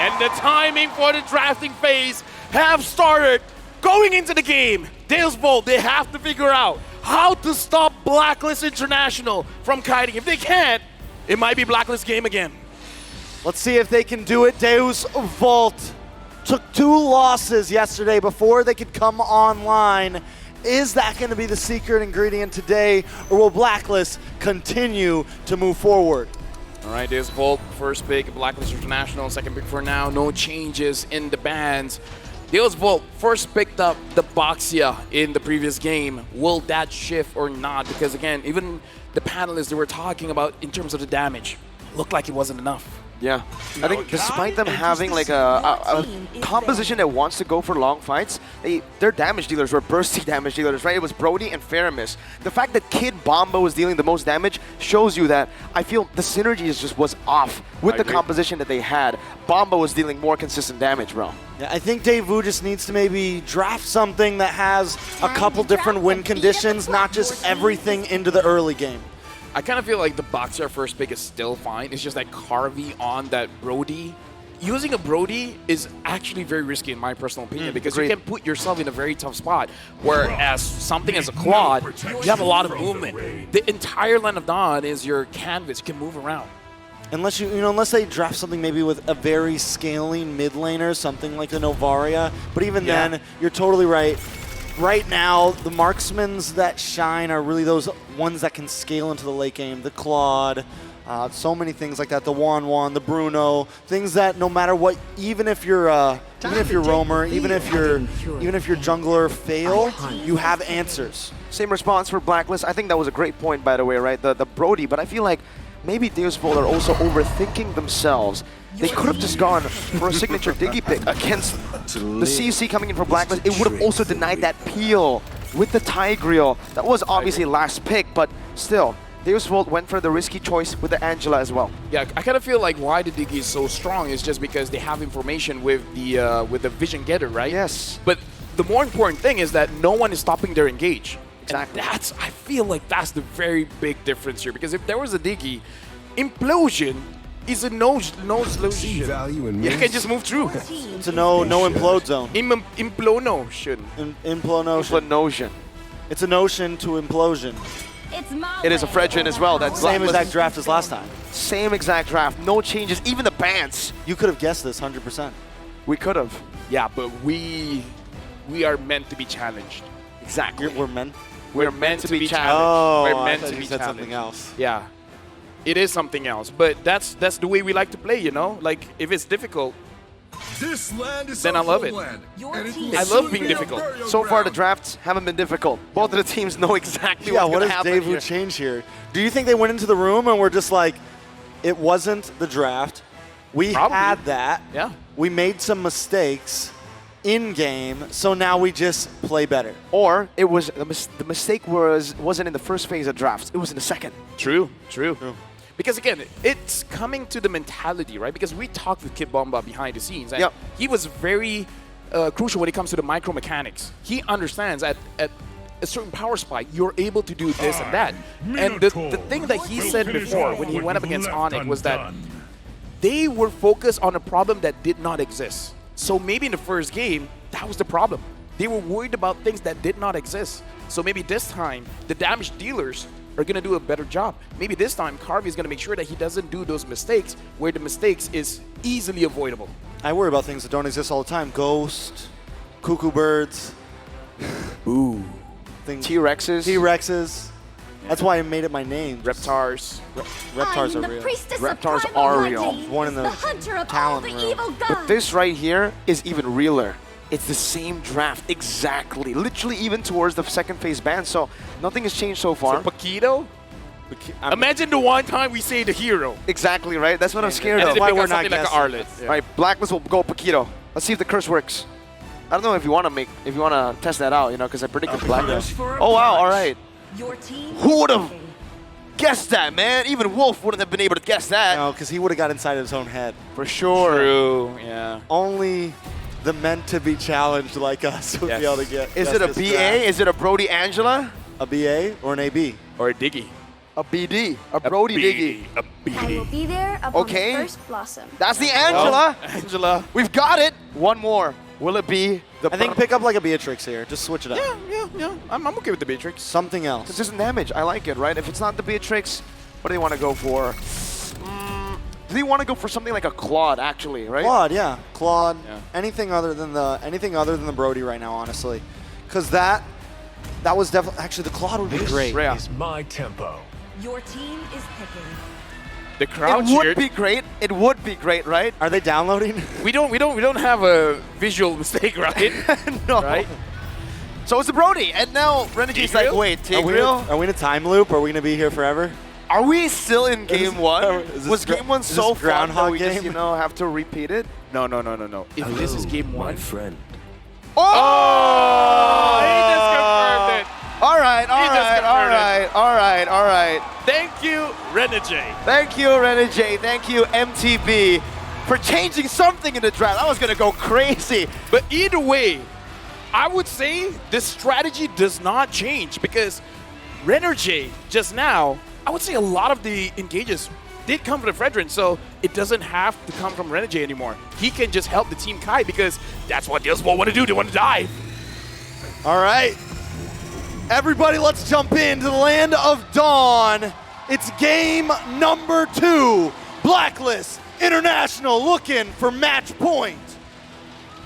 And the timing for the drafting phase have started. Going into the game, DEVU, they have to figure out how to stop Blacklist International from kiting. If they can't, it might be Blacklist game again. Let's see if they can do it. Deus Volt took 2 losses yesterday before they could come online. Is that going to be the secret ingredient today, or will Blacklist continue to move forward? All right, there's Volt, first pick, Blacklist International, second pick for now. No changes in the bans. Deus Volt first picked up the Boxia in the previous game. Will that shift or not? Because again, even the panelists that were talking about in terms of the damage, looked like it wasn't enough. Yeah, I think despite them having like a composition that wants to go for long fights, their damage dealers were bursty damage dealers, right? It was Brody and Faramis. The fact that Kid Bomba was dealing the most damage shows you that I feel the synergy just was off with the composition that they had. Bomba was dealing more consistent damage, bro. Yeah, I think DEVU just needs to maybe draft something that has a couple different win conditions, not just everything into the early game. I kind of feel like the Boxer first pick is still fine. It's just that Carvey on that Brody. Using a Brody is actually very risky in my personal opinion because you can put yourself in a very tough spot. Whereas something as a Claude, you have a lot of movement. The entire Land of Dawn is your canvas. You can move around. Unless unless they draft something maybe with a very scaling mid laner, something like a Novaria. But even then, you're totally right. Right now, the marksmans that shine are really those ones that can scale into the late game. The Claude, so many things like that. The Wan, the Bruno, things that no matter what, even if you're roamer, even if your jungler fail, you have answers. Same response for Blacklist. I think that was a great point, by the way, right? The Brody, but I feel like maybe Deus Volt are also overthinking themselves. They could have just gone for a signature Diggy pick against the CC coming in from Blacklist. It would have also denied that peel with the Tigreal. That was obviously last pick, but still, Deus Volt went for the risky choice with the Angela as well. Yeah, I kind of feel like why the Diggy is so strong is just because they have information with the Vision Getter, right? Yes. But the more important thing is that no one is stopping their engage. Exactly. And I feel like that's the very big difference here. Because if there was a Diggy, Implosion is a no solution. You can just move through. It's a no implode zone. Implonotion. Implonotion. It's a notion to implosion. It is a Fredrin as well. That's Same exact draft as last time. Same exact draft. No changes. Even the bans. You could have guessed this 100%. We could have. Yeah, but we are meant to be challenged. Exactly. We're meant to be challenged. Oh, we're meant to be said challenged. something else. Yeah. It is something else, but that's the way we like to play, you know? Like, if it's difficult, then I love it. I love being difficult. So far, the drafts haven't been difficult. Both of the teams know exactly what's going to happen. What does DEVU change here? Do you think they went into the room and were just like, it wasn't the draft, we had that, we made some mistakes in-game, so now we just play better? Or it was the mistake wasn't in the first phase of drafts, it was in the second. True. Because again, it's coming to the mentality, right? Because we talked with Kid Bomba behind the scenes, and he was very crucial when it comes to the micro mechanics. He understands at a certain power spike, you're able to do this and that. And the thing that he said before when he went up against Onyx was that they were focused on a problem that did not exist. So maybe in the first game, that was the problem. They were worried about things that did not exist. So maybe this time, the damage dealers are going to do a better job. Maybe this time, Carvey is going to make sure that he doesn't do those mistakes where the mistakes is easily avoidable. I worry about things that don't exist all the time. Ghost, cuckoo birds. Ooh. T-Rexes. That's why I made it my name. Reptars. Reptars are real. Reptars are real. One in the talent room. But this right here is even realer. It's the same draft, exactly. Literally even towards the second phase ban, so nothing has changed so far. So Paquito? Imagine the one time we say the hero. Exactly, right? That's what I'm scared of. That's why we're not like an Arlet. Yeah. Right, Blacklist will go Paquito. Let's see if the curse works. I don't know if you want to test that out, you know, because I predicted Blacklist. Oh wow, all right. Who would have guessed that, man? Even Wolf wouldn't have been able to guess that. No, because he would have got inside his own head. For sure. True, yeah. Only the meant to be challenged like us would be able to get. Is it a BA? Is it a Brody Angela? A BA or an AB? Or a Diggy. A BD, a Brody Diggy. A I will BD. be there upon Okay. the first blossom. That's the Angela. Angela. We've got it. One more. Will it be the... I think pick up like a Beatrix here. Just switch it up. Yeah. I'm okay with the Beatrix. Something else. This isn't damage. I like it, right? If it's not the Beatrix, what do they want to go for? Do they want to go for something like a Claude, actually, right? Claude, yeah. Claude. Yeah. Anything other than the Brody right now, honestly. Because that was definitely... Actually, the Claude would be great. Yeah. Is my tempo. Your team is picking. The crowd It would cheered. be great. It would be great, right? Are they downloading? We don't have a visual mistake, right? No. Right? So it's the Brody, and now Renegade's like, Tigreal? wait, Are Tigreal? we in a time loop? Are we going to be here forever? Are we still in game this- one? is this Was gra- game one is so this fun that Groundhog we just, game? you know, have to repeat it? No. If this is game my one. friend. Oh, he just confirmed it. All right. Thank you, Renegade. Thank you, Renegade. Thank you, MTB, for changing something in the draft. I was going to go crazy. But either way, I would say the strategy does not change because Renegade just now, I would say a lot of the engages did come from the Fredrin, so it doesn't have to come from Renegade anymore. He can just help the Team Kai because that's what DealSport want to do. They want to dive. All right. Everybody, let's jump into the land of Dawn. It's game number 2. Blacklist International looking for match point.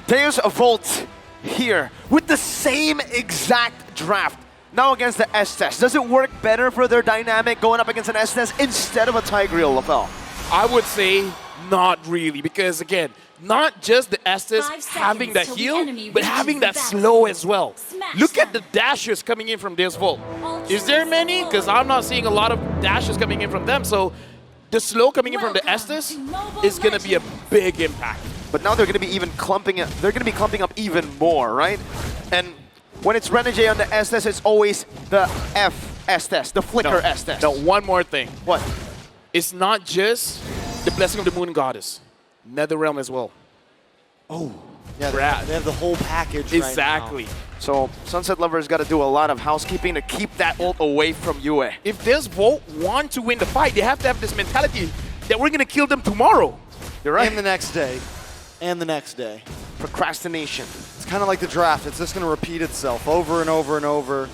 There's a Volt here with the same exact draft. Now against the S-Test. Does it work better for their dynamic going up against an S-Test instead of a Tigreal, Lapel? I would say not really because, again, not just the Estes 5 having that seconds till the heal, enemy but reaches having the that battlefield. slow as well. Smash Look at them. the dashes coming in from this Volt. Ultra Is there many? Because I'm not seeing a lot of dashes coming in from them. So the slow coming in from the Welcome Estes to Mobile is going to be a Legends. big impact. But now they're going to be even clumping it. They're going to be clumping up even more, right? And when it's Renegade on the S-Test, it's always the F S-Test, the Flicker S-Test. No, one more thing. What? It's not just the Blessing of the Moon Goddess. Netherrealm as well. Yeah, Brad. they have the whole package Exactly. right So Sunset Lover's got to do a lot of housekeeping to keep that ult away from Yue. If this Volt want to win the fight, they have to have this mentality that we're going to kill them tomorrow. You're now. right. And the next day. And the next day. Procrastination. It's kind of like the draft. It's just going to repeat itself over and over and over.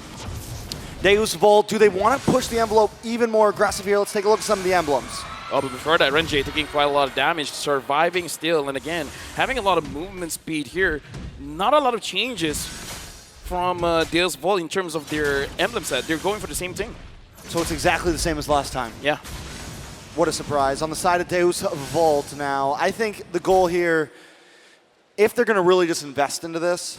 Deus Volt, do they want to push the envelope even more aggressive here? Let's take a look at some of the emblems. Oh, but before that, Renjay taking quite a lot of damage, surviving still, and again, having a lot of movement speed here. Not a lot of changes from Deus Volt in terms of their emblem set. They're going for the same thing. So it's exactly the same as last time. Yeah. What a surprise. On the side of Deus Volt now, I think the goal here, if they're going to really just invest into this,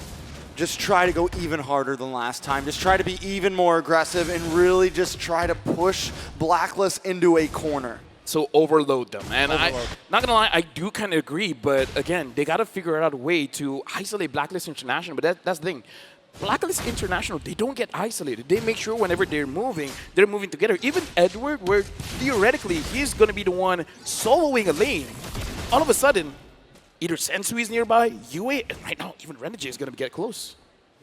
just try to go even harder than last time. Just try to be even more aggressive and really just try to push Blacklist into a corner. So overload them. And Overload. I, not gonna lie, I do kind of agree, but again, they gotta figure out a way to isolate Blacklist International, but that's the thing. Blacklist International, they don't get isolated. They make sure whenever they're moving together. Even Edward, where theoretically he's gonna be the one soloing a lane, all of a sudden, either Sensui is nearby, Yue, and right now even Renegade is gonna get close.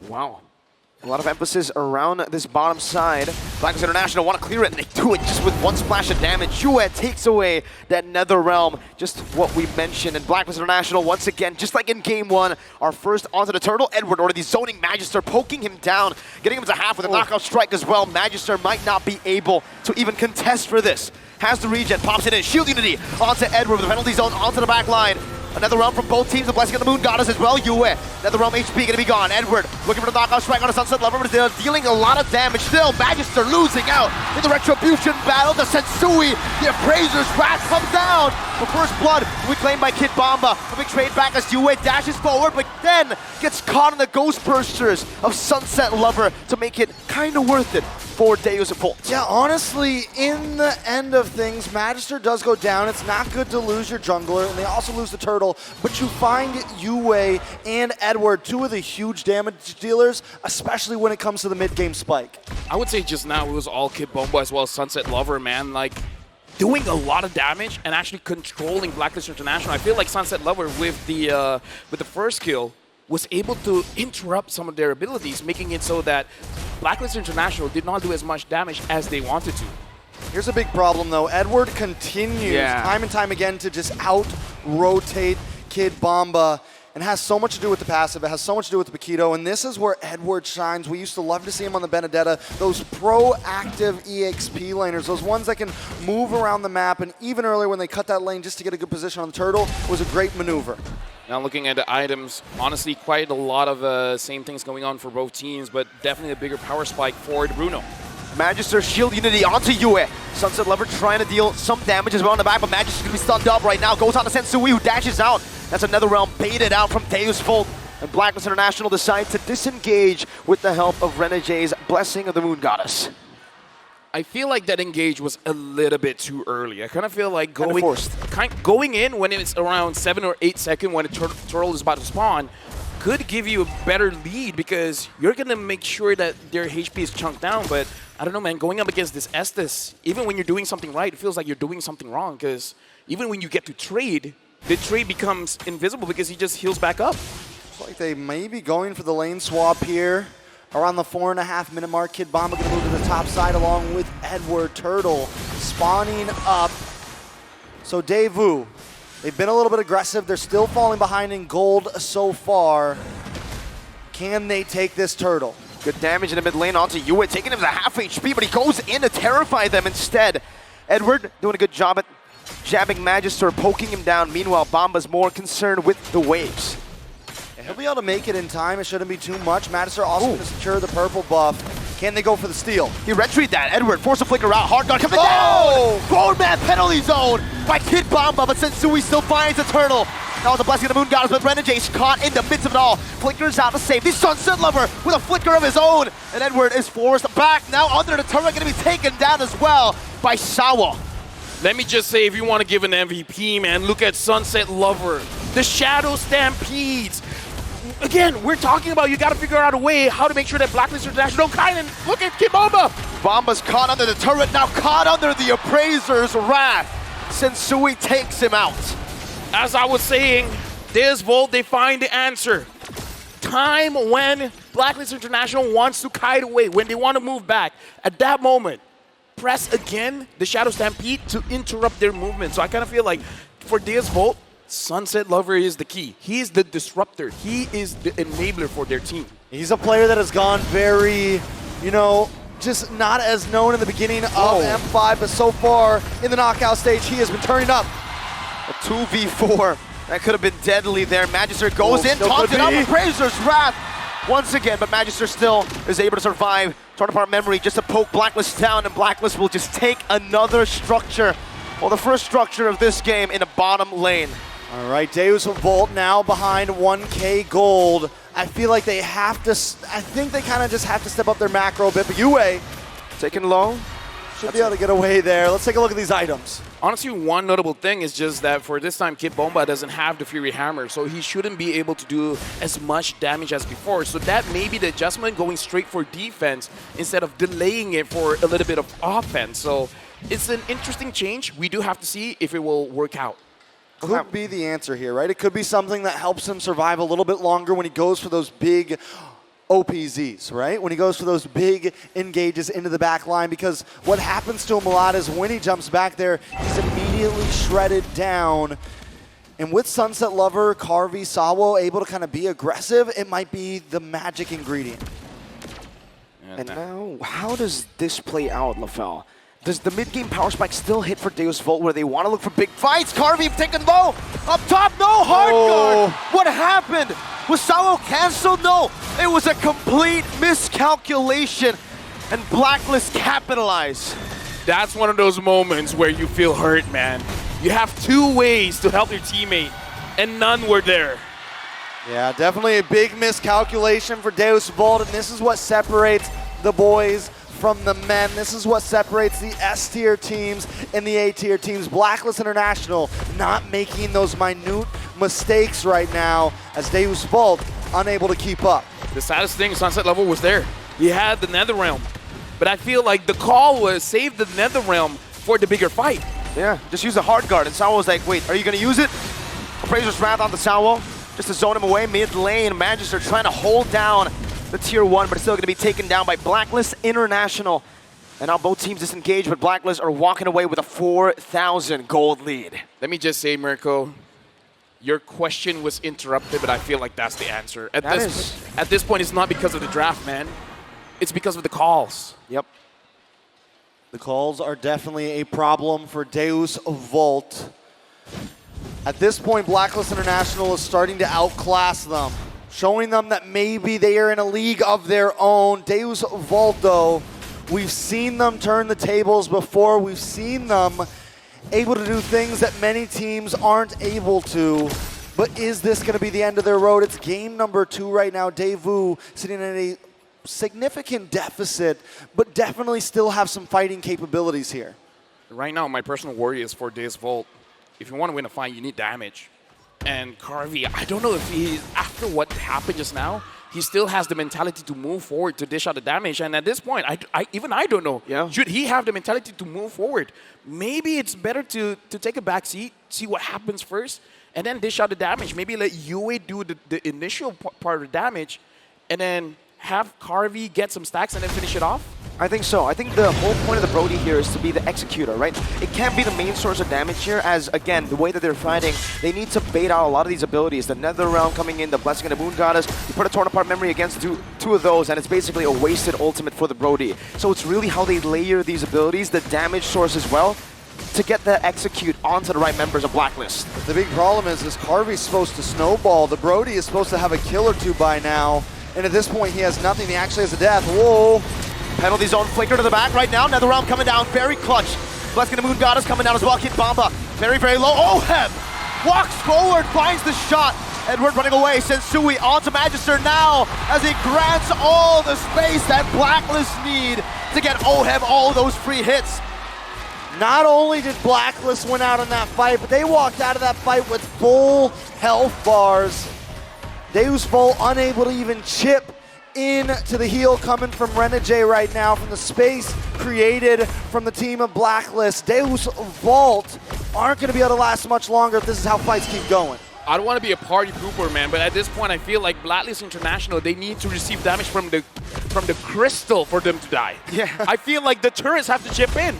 Wow. A lot of emphasis around this bottom side. Blacklist International want to clear it, and they do it just with one splash of damage. Yue takes away that Nether Realm, just what we mentioned. And Blacklist International, once again, just like in Game 1, are first onto the turtle. Edward already zoning Magister, poking him down, getting him to half with a knockout strike as well. Magister might not be able to even contest for this. Has the regen, pops it in, shield unity onto Edward with the penalty zone onto the back line. Another realm from both teams, the Blessing of the Moon Goddess as well, Yue. Another realm HP gonna be gone. Edward looking for the knockout strike on a Sunset Lover, but they're dealing a lot of damage still. Magister losing out in the Retribution battle. The Sensui, the Appraiser's wrath comes down. The first blood will be claimed by Kid Bomba. A big trade back as Yue dashes forward, but then gets caught in the Ghost Bursters of Sunset Lover to make it kind of worth it for Deus Volt. Yeah, honestly, in the end of things, Magister does go down. It's not good to lose your jungler, and they also lose the turtle, but you find Yue and Edward, two of the huge damage dealers, especially when it comes to the mid-game spike. I would say just now it was all Kid Bomba as well as Sunset Lover, man. Like, doing a lot of damage and actually controlling Blacklist International. I feel like Sunset Lover with the first kill was able to interrupt some of their abilities, making it so that Blacklist International did not do as much damage as they wanted to. Here's a big problem, though. Edward continues time and time again to just out-rotate Kid Bomba and has so much to do with the passive. It has so much to do with the Paquito, and this is where Edward shines. We used to love to see him on the Benedetta. Those proactive EXP laners, those ones that can move around the map, and even earlier when they cut that lane just to get a good position on the turtle, was a great maneuver. Now looking at the items, honestly, quite a lot of same things going on for both teams, but definitely a bigger power spike for the Bruno. Magister shield unity onto Yue. Sunset Lover trying to deal some damage as well in the back, but Magister's gonna be stunned up right now. Goes on to Sensui, who dashes out. That's another realm baited out from Deus Volt. And Blacklist International decide to disengage with the help of Renege's Blessing of the Moon Goddess. I feel like that engage was a little bit too early. I kind of feel like going in when it's around 7 or 8 seconds when a turtle is about to spawn could give you a better lead because you're going to make sure that their HP is chunked down. But I don't know, man, going up against this Estes, even when you're doing something right, it feels like you're doing something wrong because even when you get to trade, the trade becomes invisible because he just heals back up. Looks like they may be going for the lane swap here. Around the 4.5 minute mark, Kid Bomba going to move to the top side along with Edward Turtle spawning up. So DEVU, they've been a little bit aggressive. They're still falling behind in gold so far. Can they take this turtle? Good damage in the mid lane onto Yue, taking him to half HP, but he goes in to terrify them instead. Edward doing a good job at jabbing Magister, poking him down. Meanwhile, Bomba's more concerned with the waves. He'll be able to make it in time. It shouldn't be too much. Magister also going to secure the purple buff. Can they go for the steal? He retreat that. Edward force a flicker out. Hard guard coming down. Bone man penalty zone by Kid Bomba, but Sensui still finds the turtle. That was a Blessing of the Moon Goddess, but Renege's caught in the midst of it all. Flickers out to save the Sunset Lover with a flicker of his own. And Edward is forced back. Now under the turret, going to be taken down as well by Sawa. Let me just say, if you want to give an MVP, man, look at Sunset Lover. The Shadow Stampedes. Again, we're talking about you got to figure out a way how to make sure that Blacklist International don't kind of look at Kid Bomba. Bomba's caught under the turret, now caught under the Appraiser's wrath. Sensui takes him out. As I was saying, this Volt, they find the answer. Time when Blacklist International wants to kite away, when they want to move back. At that moment, press again the Shadow Stampede to interrupt their movement. So I kind of feel like for this Volt, Sunset Lover is the key. He's the disruptor. He is the enabler for their team. He's a player that has gone very, just not as known in the beginning of M5, but so far in the knockout stage, he has been turning up. A 2v4. That could have been deadly there. Magister goes in, taunts it up with Appraiser's wrath once again, but Magister still is able to survive. Torn apart memory just to poke Blacklist down, and Blacklist will just take another structure. Well, the first structure of this game in a bottom lane. All right, Deus Volt now behind 1K gold. I feel like they have to, I think they kind of just have to step up their macro a bit, but Yue taken low. Should be able to get away there. Let's take a look at these items. Honestly, one notable thing is just that for this time, Kid Bomba doesn't have the Fury Hammer, so he shouldn't be able to do as much damage as before. So that may be the adjustment, going straight for defense instead of delaying it for a little bit of offense. So it's an interesting change. We do have to see if it will work out. Could be the answer here, right? It could be something that helps him survive a little bit longer when he goes for those big OPZs, right? When he goes for those big engages into the back line, because what happens to him a lot is when he jumps back there, he's immediately shredded down. And with Sunset Lover, Carvey, Sawo able to kind of be aggressive, it might be the magic ingredient. And now, how does this play out, LaFell? Does the mid-game power spike still hit for Deus Volt where they want to look for big fights? Carvey taken low. Up top, no hard guard. What happened? Was Sawo canceled? No. It was a complete miscalculation, and Blacklist capitalized. That's one of those moments where you feel hurt, man. You have two ways to help your teammate, and none were there. Yeah, definitely a big miscalculation for Deus Volt, and this is what separates the boys from the men. This is what separates the S-tier teams and the A-tier teams. Blacklist International not making those minute mistakes right now as Deus Volt unable to keep up. The saddest thing, Sunset Level was there. He had the Netherrealm, but I feel like the call was save the Netherrealm for the bigger fight. Yeah, just use the hard guard, and Sawo was like, wait, are you going to use it? Appraiser's wrath on the Sawo, just to zone him away mid lane. Magister trying to hold down the tier 1, but it's still going to be taken down by Blacklist International. And now both teams disengaged, but Blacklist are walking away with a 4,000 gold lead. Let me just say, Mirko, your question was interrupted, but I feel like that's the answer. At this point, it's not because of the draft, man. It's because of the calls. Yep. The calls are definitely a problem for Deus Volt. At this point, Blacklist International is starting to outclass them, showing them that maybe they are in a league of their own. Deus Volt, though, we've seen them turn the tables before. We've seen them able to do things that many teams aren't able to. But is this going to be the end of their road? It's game number 2 right now. DEVU sitting in a significant deficit, but definitely still have some fighting capabilities here. Right now, my personal worry is for Deus Volt. If you want to win a fight, you need damage. And Carvey, I don't know if he, after what happened just now, he still has the mentality to move forward to dish out the damage. And at this point, even I don't know. Yeah. Should he have the mentality to move forward? Maybe it's better to take a back seat, see what happens first, and then dish out the damage. Maybe let Yue do the initial part of the damage, and then have Carvey get some stacks and then finish it off? I think so. I think the whole point of the Brody here is to be the executor, right? It can't be the main source of damage here, as, again, the way that they're fighting, they need to bait out a lot of these abilities. The Nether Realm coming in, the Blessing and the Moon Goddess, you put a Torn Apart Memory against two of those, and it's basically a wasted ultimate for the Brody. So it's really how they layer these abilities, the damage source as well, to get the execute onto the right members of Blacklist. The big problem is Carvey's supposed to snowball. The Brody is supposed to have a kill or two by now. And at this point, he has nothing. He actually has a death. Whoa. Penalty zone flicker to the back right now. NetherRealm coming down, very clutch. Blessing the Moon Goddess coming down as well. Kid Bomba, very, very low. Oheb walks forward, finds the shot. Edward running away. Sensui onto Magister now as he grants all the space that Blacklist need to get Oheb all those free hits. Not only did Blacklist win out in that fight, but they walked out of that fight with full health bars. Deus Volt unable to even chip into the heal coming from Renegade right now from the space created from the team of Blacklist. Deus Volt aren't going to be able to last much longer if this is how fights keep going. I don't want to be a party pooper, man, but at this point, I feel like Blacklist International, they need to receive damage from the crystal for them to die. Yeah. I feel like the turrets have to chip in.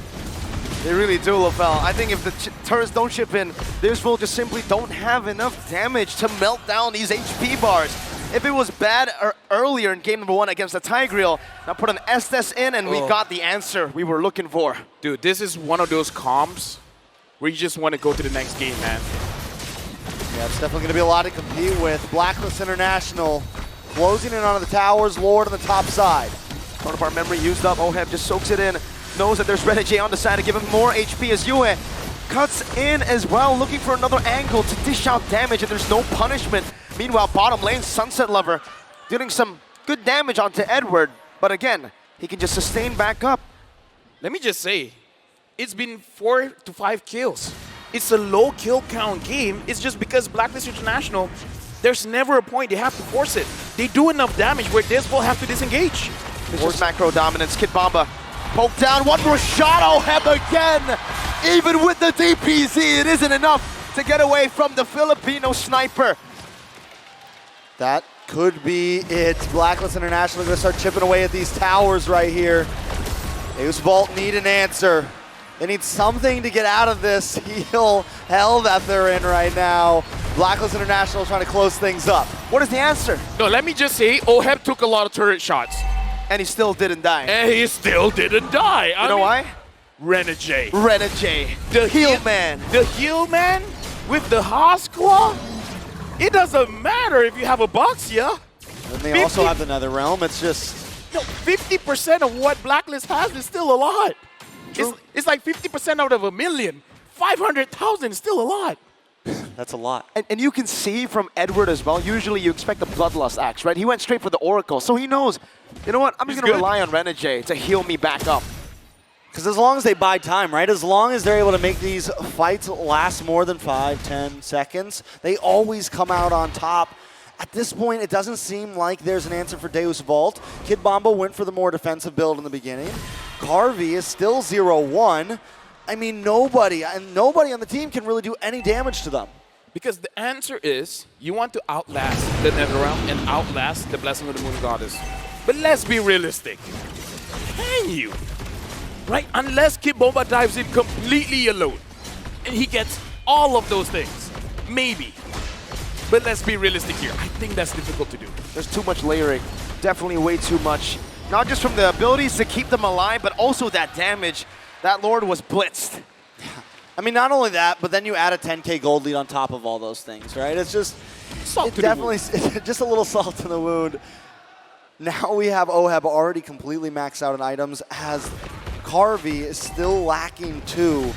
They really do, LaFell. I think if the turrets don't chip in, Deus Volt just simply don't have enough damage to melt down these HP bars. If it was bad earlier in game number 1 against the Tigreal, now put an Estes in and we got the answer we were looking for. Dude, this is one of those comps where you just want to go to the next game, man. Yeah, it's definitely going to be a lot to compete with. Blacklist International closing in on the towers, Lord on the top side. Torn Apart Memory used up. Oheb just soaks it in. Knows that there's Renegade on the side to give him more HP as Yue cuts in as well, looking for another angle to dish out damage, and there's no punishment. Meanwhile, bottom lane, Sunset Lover dealing some good damage onto Edward, but again, he can just sustain back up. Let me just say, it's been 4 to 5 kills. It's a low kill count game. It's just because Blacklist International, there's never a point they have to force it. They do enough damage where Deus Volt have to disengage. It's just macro dominance. Kid Bomba poke down, one more shot, Oheb again! Even with the DPZ, it isn't enough to get away from the Filipino sniper. That could be it. Blacklist International going to start chipping away at these towers right here. Deus Volt need an answer. They need something to get out of this heal hell that they're in right now. Blacklist International trying to close things up. What is the answer? No, let me just say, Oheb took a lot of turret shots. And he still didn't die. And he still didn't die. You know why? Renegade. Renegade. The heal man. The heal man with the Haas Claw? It doesn't matter if you have a Boxia. And they also have the Nether Realm. It's just... No, 50% of what Blacklist has is still a lot. It's like 50% out of 1,000,000. 500,000 is still a lot. That's a lot. And you can see from Edward as well, usually you expect the Bloodlust axe, right? He went straight for the Oracle, so he knows, you know what, I'm just going to rely on Renegade to heal me back up. Because as long as they buy time, right? As long as they're able to make these fights last more than 5-10 seconds, they always come out on top. At this point, it doesn't seem like there's an answer for Deus Volt. Kid Bomba went for the more defensive build in the beginning. Carvey is still 0-1. I mean, nobody on the team can really do any damage to them. Because the answer is, you want to outlast the NetherRealm and outlast the Blessing of the Moon Goddess. But let's be realistic. Can you? right? Unless Kid Bomba dives in completely alone. And he gets all of those things. Maybe. But let's be realistic here. I think that's difficult to do. There's too much layering. Definitely way too much. Not just from the abilities to keep them alive, but also that damage. That Lord was blitzed. I mean, not only that, but then you add a 10K gold lead on top of all those things, right? It's just Salt to the definitely just a little salt in the wound. Now we have OHEB already completely maxed out in items, as Carvey is still lacking 2.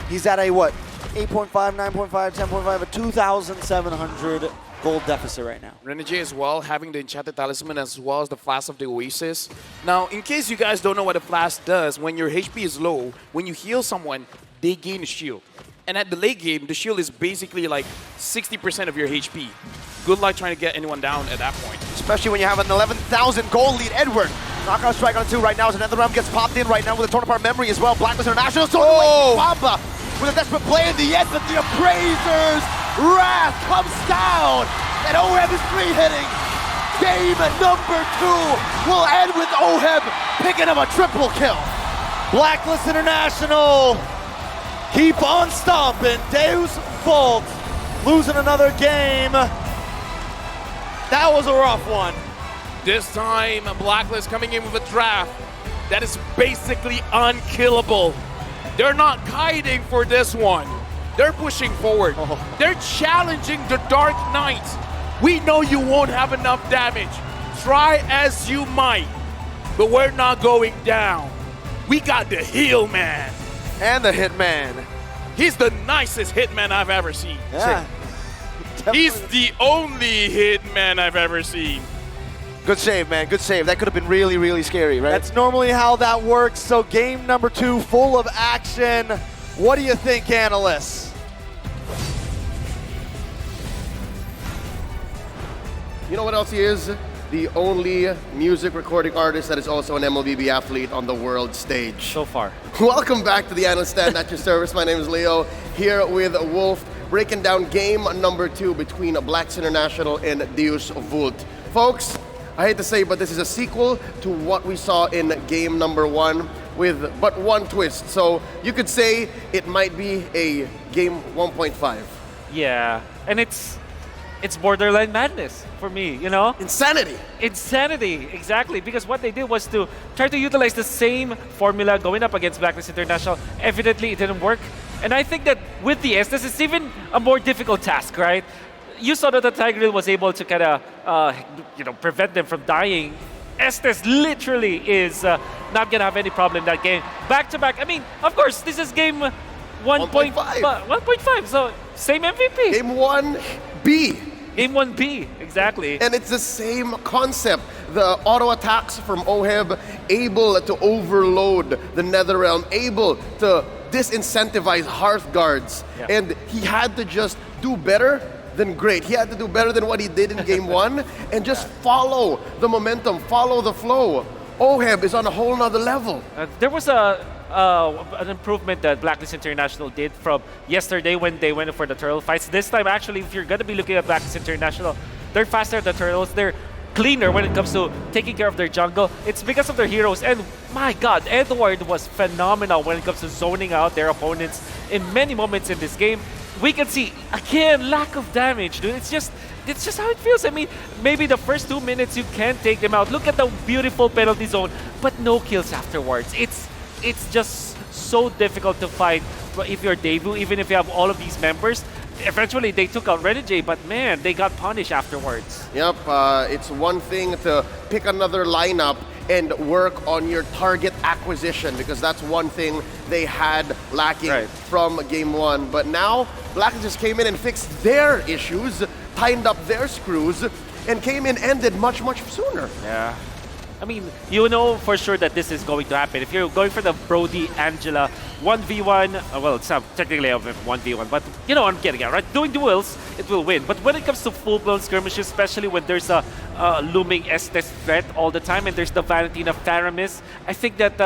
He's at a, what, 8.5, 9.5, 10.5, a 2,700 gold deficit right now. Renegade as well, having the Enchanted Talisman as well as the Flask of the Oasis. Now, in case you guys don't know what a Flask does, when your HP is low, when you heal someone, they gain a shield. And at the late game, the shield is basically like 60% of your HP. Good luck trying to get anyone down at that point. Especially when you have an 11,000 goal lead. Edward, knockout strike on 2 right now as another round gets popped in right now with a torn apart memory as well. Blacklist International, so Bamba with a desperate play in the end, but the Appraiser's wrath comes down, and OHEB is 3-hitting. Game number 2 will end with OHEB picking up a triple kill. Blacklist International keep on stomping. Deus Vult losing another game. That was a rough one. This time, Blacklist coming in with a draft that is basically unkillable. They're not kiting for this one. They're pushing forward. They're challenging the Dark Knight. We know you won't have enough damage. Try as you might, but we're not going down. We got the Heal Man. And the Hitman. He's the nicest Hitman I've ever seen. Yeah. He's the only Hitman I've ever seen. Good save, man. Good save. That could have been really, really scary, right? That's normally how that works. So game number 2, full of action. What do you think, analysts? You know what else he is? The only music recording artist that is also an MLBB athlete on the world stage. So far. Welcome back to the Analyst Stand at your service. My name is Leo, here with Wolf, breaking down game number 2 between Blacks International and Deus Vult. Folks, I hate to say, but this is a sequel to what we saw in game number 1 with but one twist. So you could say it might be a game 1.5. Yeah, and it's borderline madness for me, you know? Insanity! Insanity, exactly, because what they did was to try to utilize the same formula going up against Blacklist International. Evidently, it didn't work. And I think that with the Estes, it's even a more difficult task, right? You saw that the Tiger was able to kind of, prevent them from dying. Estes literally is not going to have any problem in that game. Back-to-back, I mean, of course, this is game 1.5. 1.5, so same MVP. Game 1B. Game 1B, exactly. And it's the same concept. The auto attacks from OHEB, able to overload the Netherrealm, able to disincentivize Hearth Guards. Yeah. And he had to just do better than great. He had to do better than what he did in game 1 and just follow the momentum, follow the flow. OHEB is on a whole nother level. There was an improvement that Blacklist International did from yesterday when they went for the turtle fights. This time, actually, if you're going to be looking at Blacklist International, they're faster at the turtles. They're cleaner when it comes to taking care of their jungle. It's because of their heroes. And my God, Edward was phenomenal when it comes to zoning out their opponents in many moments in this game. We can see, again, lack of damage, dude. It's just how it feels. I mean, maybe the first 2 minutes you can take them out. Look at the beautiful penalty zone, but no kills afterwards. It's just so difficult to fight if you're DEVU, even if you have all of these members. Eventually, they took out Renegade, but man, they got punished afterwards. Yep, it's one thing to pick another lineup and work on your target acquisition, because that's one thing they had lacking from game 1. But now, Blacklist just came in and fixed their issues, tightened up their screws, and came in and ended much, much sooner. Yeah. I mean, you know for sure that this is going to happen. If you're going for the Brody Angela 1v1, well, it's not technically a 1v1, but you know what I'm getting at, right? Doing duels, it will win. But when it comes to full-blown skirmishes, especially when there's a looming Estes threat all the time and there's the Valentina Faramis, I think that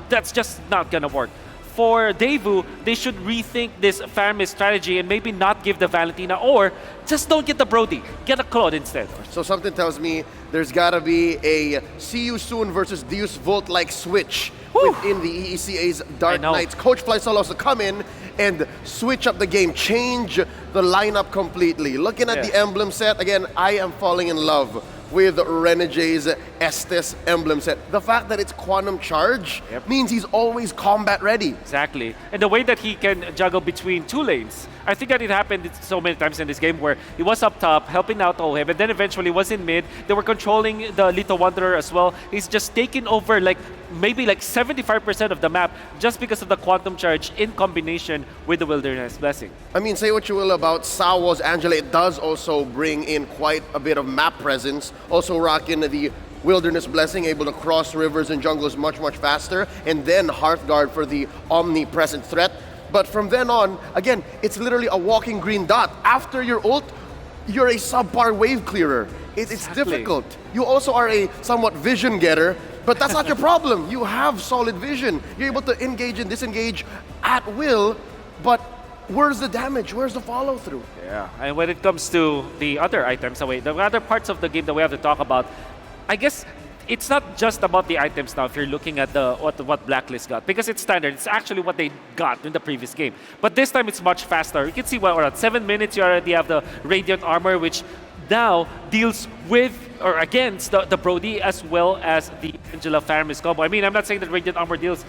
that's just not going to work. for DEVU, they should rethink this Faramis strategy and maybe not give the Valentina, or just don't get the Brody. Get a Claude instead. So something tells me there's got to be a see you soon versus Deus Volt-like switch within the EECA's Dark Knights. Coach Flysol has to come in and switch up the game, change the lineup completely. Looking at the emblem set, again, I am falling in love with Renege's Estes emblem set. The fact that it's Quantum Charge means he's always combat ready. Exactly. And the way that he can juggle between two lanes. I think that it happened so many times in this game where he was up top, helping out Oheb, and then eventually was in mid. They were controlling the Little Wanderer as well. He's just taken over maybe 75% of the map just because of the Quantum Charge in combination with the Wilderness Blessing. I mean, say what you will about Sawo's Angela, it does also bring in quite a bit of map presence. Also rocking the Wilderness Blessing, able to cross rivers and jungles much faster, and then Hearthguard for the omnipresent threat. But from then on, again, it's literally a walking green dot. After your ult, you're a subpar wave clearer. It's difficult. You also are a somewhat vision getter, but that's not your problem. You have solid vision. You're able to engage and disengage at will, but where's the damage? Where's the follow-through? Yeah, and when it comes to the other items, the other parts of the game that we have to talk about, I guess it's not just about the items now if you're looking at what Blacklist got, because it's standard. It's actually what they got in the previous game. But this time it's much faster. You can see around 7 minutes you already have the Radiant Armor, which now deals with or against the Brody as well as the Angela Faramis combo. I mean, I'm not saying that Radiant Armor deals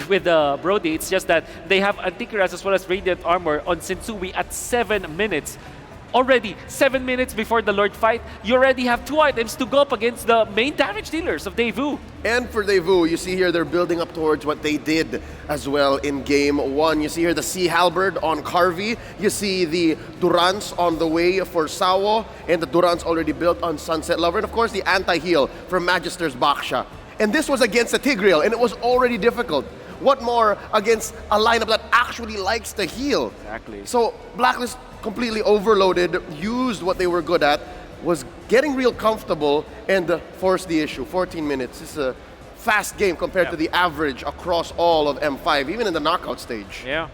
with the Brody. It's just that they have Antikyras as well as Radiant Armor on Sensui at 7 minutes. Already, 7 minutes before the Lord fight, you already have 2 items to go up against the main damage dealers of DEVU. And for DEVU, you see here they're building up towards what they did as well in Game 1. You see here the Sea Halberd on Carvey. You see the Durance on the way for Sawo, and the Durance already built on Sunset Lover. And of course, the anti-heal from Magister's Baksha. And this was against the Tigreal, and it was already difficult. What more against a lineup that actually likes to heal? Exactly. So Blacklist completely overloaded, used what they were good at, was getting real comfortable, and forced the issue. 14 minutes. This is a fast game compared to the average across all of M5, even in the knockout stage. Yeah.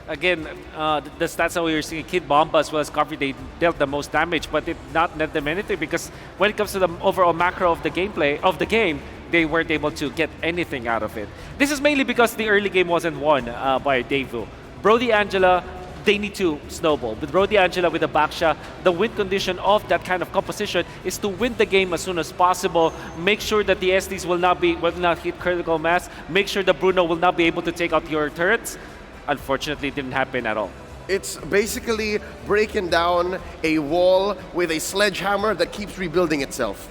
Again, the stats that we were seeing, Kid Bomba as well as Coffee, they dealt the most damage, but it not net them anything because when it comes to the overall macro of the gameplay of the game, they weren't able to get anything out of it. This is mainly because the early game wasn't won by DEVU. Brody Angela, they need to snowball. With Brody Angela with the Baksha, the win condition of that kind of composition is to win the game as soon as possible. Make sure that the SDs will not hit critical mass. Make sure that Bruno will not be able to take out your turrets. Unfortunately, it didn't happen at all. It's basically breaking down a wall with a sledgehammer that keeps rebuilding itself.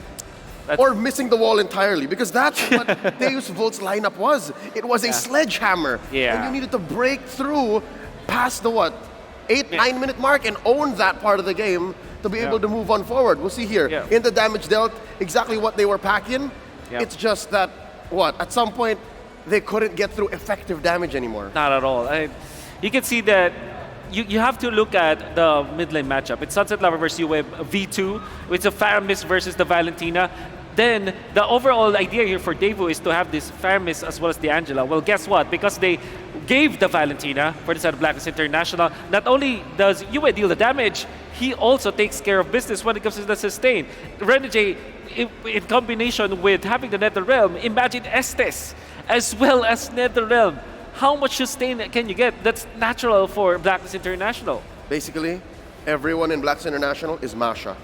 Or missing the wall entirely, because that's what Deus Volt's lineup was. It was a sledgehammer. And you needed to break through past the 8-9 minute mark and own that part of the game to be able to move on forward. We'll see here in the damage dealt exactly what they were packing. It's just that at some point they couldn't get through effective damage anymore. Not at all. You can see that you have to look at the mid lane matchup. It's Sunset Lover versus UWeb V2. It's a Faramis versus the Valentina. Then the overall idea here for DEVU is to have this Faramis as well as the Angela. Well, guess what? Because they gave the Valentina for the side of Blacklist International, not only does Yue deal the damage, he also takes care of business when it comes to the sustain. Renege, in combination with having the NetherRealm, imagine Estes as well as NetherRealm. How much sustain can you get? That's natural for Blacklist International. Basically, everyone in Blacklist International is Masha.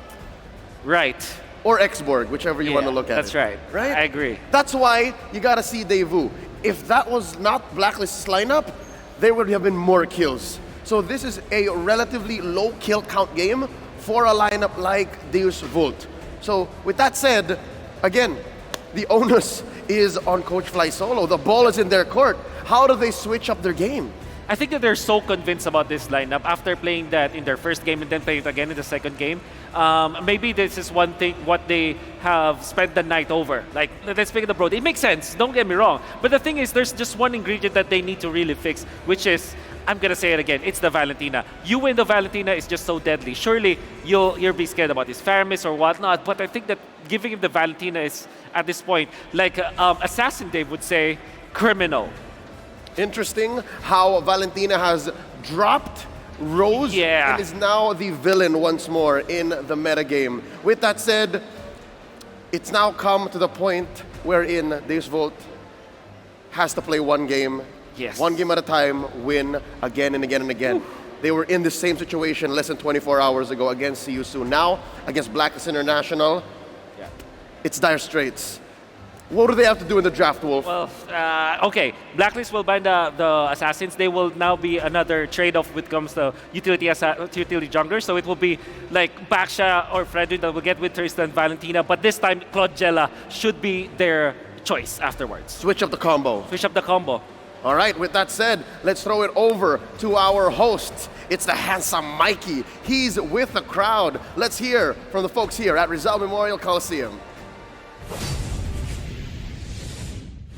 Right. Or Xborg, whichever you want to look at that's right. Right? I agree. That's why you gotta see DEVU. If that was not Blacklist's lineup, there would have been more kills. So this is a relatively low kill count game for a lineup like Deus Vult. So with that said, again, the onus is on Coach Fly Solo. The ball is in their court. How do they switch up their game? I think that they're so convinced about this lineup after playing that in their first game and then playing it again in the second game. Maybe this is one thing what they have spent the night over. Like, let's pick the Brody. It makes sense, don't get me wrong. But the thing is, there's just one ingredient that they need to really fix, which is, I'm going to say it again, it's the Valentina. You win the Valentina is just so deadly. Surely, you'll be scared about his Faramis or whatnot, but I think that giving him the Valentina is, at this point, like Assassin Dave would say, criminal. Interesting how Valentina has dropped Rose and is now the villain once more in the metagame. With that said, it's now come to the point wherein Deus Vult has to play one game, one game at a time, win again and again and again. Ooh. They were in the same situation less than 24 hours ago against CU. Now, against Blacklist International, it's dire straits. What do they have to do in the draft, Wolf? Well, okay. Blacklist will ban the assassins. They will now be another trade-off when it comes to utility jungler. So it will be like Baksha or Fredrin that will get with Tristan, Valentina. But this time, Claudjella should be their choice afterwards. Switch up the combo. Switch up the combo. All right, with that said, let's throw it over to our hosts. It's the handsome Mikey. He's with the crowd. Let's hear from the folks here at Rizal Memorial Coliseum.